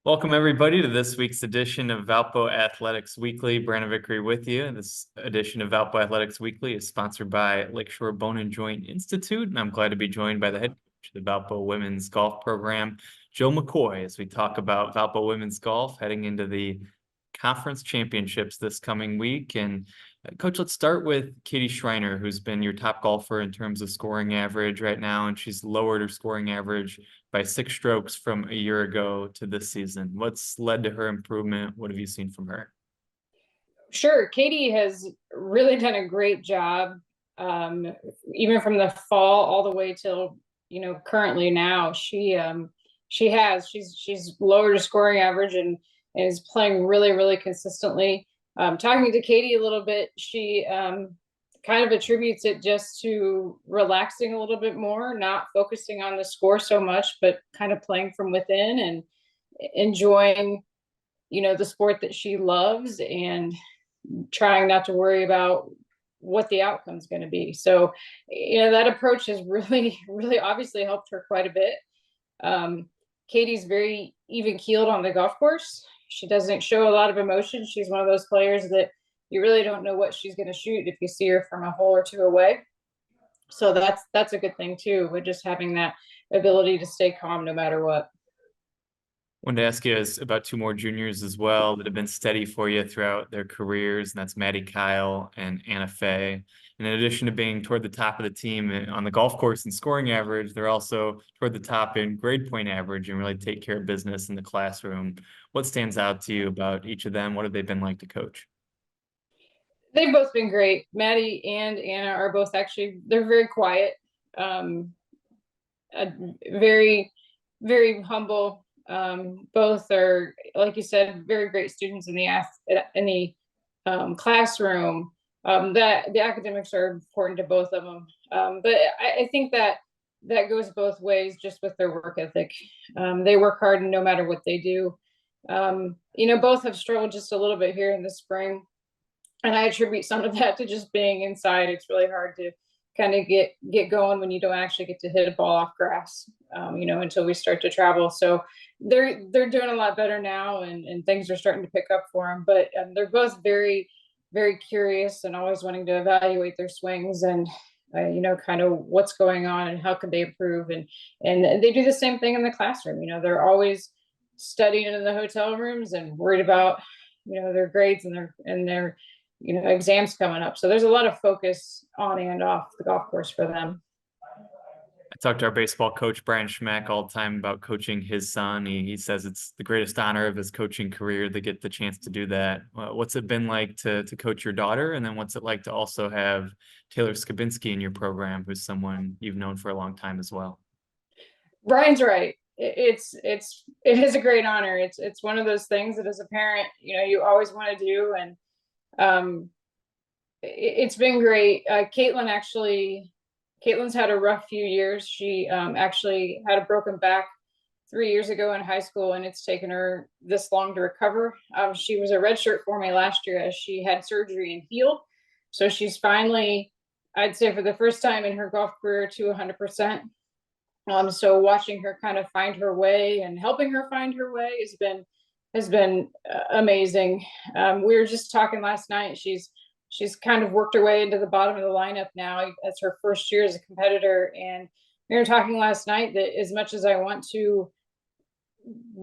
Welcome, everybody, to this week's edition of Valpo Athletics Weekly. Brandon Vickery with you. This edition of Valpo Athletics Weekly is sponsored by Lakeshore Bone and Joint Institute, and I'm glad to be joined by the head coach of the Valpo Women's Golf Program, Jill McCoy, as we talk about Valpo Women's Golf heading into the conference championships this coming week. And Coach, let's start with Katie Schreiner, who's been your top golfer in terms of scoring average right now, and she's lowered her scoring average by 6 strokes from a year ago to this season. What's led to her improvement? What have you seen from her? Sure. Katie has really done a great job, even from the fall all the way till, currently now. She's lowered her scoring average and is playing really, really consistently. Talking to Katie a little bit, she kind of attributes it just to relaxing a little bit more, not focusing on the score so much, but kind of playing from within and enjoying, the sport that she loves and trying not to worry about what the outcome is going to be. So, that approach has really, really obviously helped her quite a bit. Katie's very even keeled on the golf course. She doesn't show a lot of emotion. She's one of those players that you really don't know what she's going to shoot if you see her from a hole or two away. So that's a good thing too, with just having that ability to stay calm no matter what. Wanted to ask you about 2 more juniors as well that have been steady for you throughout their careers, and that's Maddie Kyle and Anna Faye. And in addition to being toward the top of the team on the golf course and scoring average, they're also toward the top in grade point average and really take care of business in the classroom. What stands out to you about each of them? What have they been like to coach? They've both been great. Maddie and Anna are both they're very quiet, very, very humble. Both are, like you said, very great students in the classroom. That the academics are important to both of them. But I think that goes both ways, just with their work ethic. They work hard no matter what they do. Both have struggled just a little bit here in the spring, and I attribute some of that to just being inside. It's really hard to kind of get going when you don't actually get to hit a ball off grass, until we start to travel. So they're doing a lot better now, and things are starting to pick up for them. But they're both very, very curious and always wanting to evaluate their swings and kind of what's going on and how can they improve. And they do the same thing in the classroom. They're always studying in the hotel rooms and worried about their grades and their exams coming up. So there's a lot of focus on and off the golf course for them. I talk to our baseball coach, Brian Schmack, all the time about coaching his son. He says it's the greatest honor of his coaching career to get the chance to do that. What's it been like to coach your daughter? And then what's it like to also have Taylor Skabinski in your program, who's someone you've known for a long time as well? Brian's right. It is a great honor. It's one of those things that as a parent, you always want to do. And it's been great. Caitlin's had a rough few years. She actually had a broken back 3 years ago in high school, and it's taken her this long to recover. She was a redshirt for me last year as she had surgery and healed. So she's finally, I'd say for the first time in her golf career, to 100%. So watching her kind of find her way and helping her find her way has been amazing. We were just talking last night. She's kind of worked her way into the bottom of the lineup now. That's her first year as a competitor. And we were talking last night that as much as I want to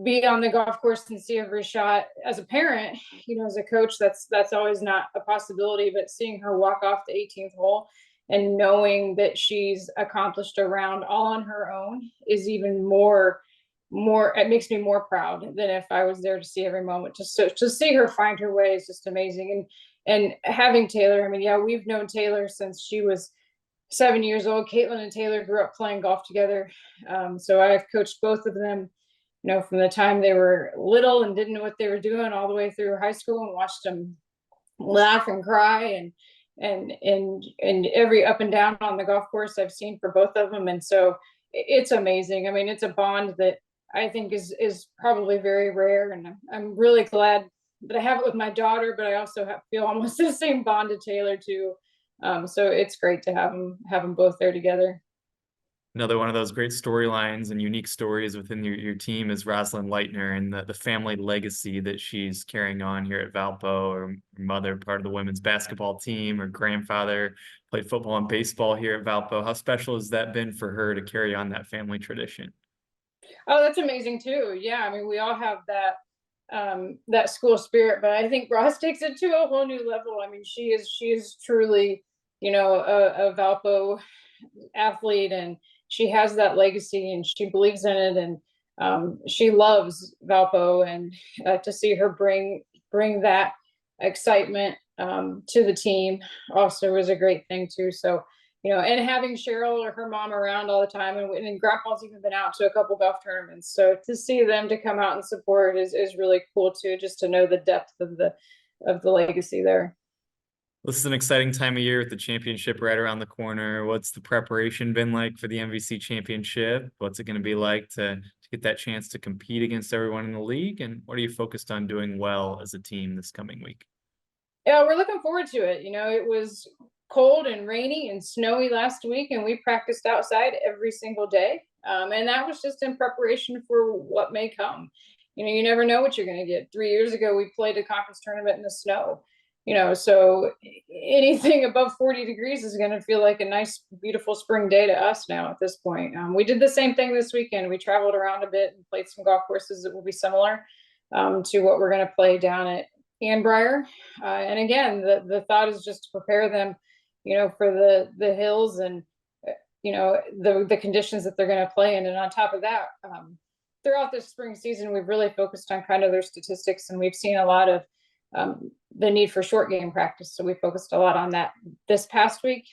be on the golf course and see every shot as a parent, as a coach, that's always not a possibility. But seeing her walk off the 18th hole and knowing that she's accomplished a round all on her own is even more, it makes me more proud than if I was there to see every moment. To see her find her way is just amazing. And having Taylor, I mean, yeah, we've known Taylor since she was 7 years old. Caitlin and Taylor grew up playing golf together. So I've coached both of them, from the time they were little and didn't know what they were doing all the way through high school, and watched them laugh and cry and every up and down on the golf course I've seen for both of them. And so it's amazing. I mean, it's a bond that I think is probably very rare. And I'm really glad that I have it with my daughter, but I also feel almost the same bond to Taylor too. So it's great to have them both there together. Another one of those great storylines and unique stories within your team is Rosalind Leitner and the family legacy that she's carrying on here at Valpo. Her mother, part of the women's basketball team, her grandfather played football and baseball here at Valpo. How special has that been for her to carry on that family tradition? Oh, that's amazing too. Yeah, I mean, we all have that school spirit, but I think Ross takes it to a whole new level. I mean, she is truly, a Valpo athlete, and she has that legacy, and she believes in it, and she loves Valpo, and to see her bring that excitement to the team also was a great thing too. So, and having Cheryl or her mom around all the time, and Grandpa's even been out to a couple golf tournaments. So to see them to come out and support is really cool too, just to know the depth of the legacy there. This is an exciting time of year with the championship right around the corner. What's the preparation been like for the MVC championship? What's it going to be like to get that chance to compete against everyone in the league? And what are you focused on doing well as a team this coming week? Yeah, we're looking forward to it. It was cold and rainy and snowy last week, and we practiced outside every single day. And that was just in preparation for what may come. You never know what you're going to get. 3 years ago, we played a conference tournament in the snow. So anything above 40 degrees is going to feel like a nice, beautiful spring day to us now at this point. We did the same thing this weekend. We traveled around a bit and played some golf courses that will be similar to what we're going to play down at Anbriar. And again, the thought is just to prepare them, for the hills, and the conditions that they're going to play in. And on top of that, throughout this spring season, we've really focused on kind of their statistics, and we've seen a lot of the need for short game practice. So we focused a lot on that this past week.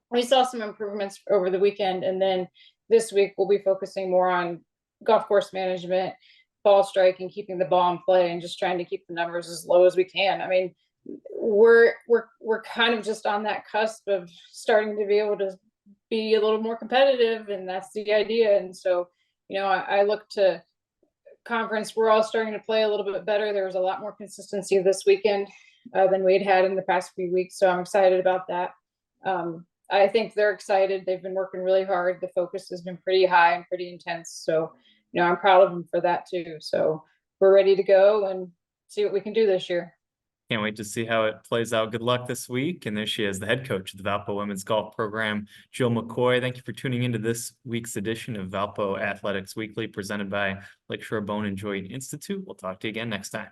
We saw some improvements over the weekend, and then this week we'll be focusing more on golf course management, ball strike, and keeping the ball in play, and just trying to keep the numbers as low as we can. I mean, we're kind of just on that cusp of starting to be able to be a little more competitive, and that's the idea. And so, I look to conference. We're all starting to play a little bit better. There was a lot more consistency this weekend than we'd had in the past few weeks, so I'm excited about that. I think they're excited. They've been working really hard. The focus has been pretty high and pretty intense. So, I'm proud of them for that too. So we're ready to go and see what we can do this year. Can't wait to see how it plays out. Good luck this week. And there she is, the head coach of the Valpo Women's Golf Program, Jill McCoy. Thank you for tuning into this week's edition of Valpo Athletics Weekly, presented by Lakeshore Bone and Joint Institute. We'll talk to you again next time.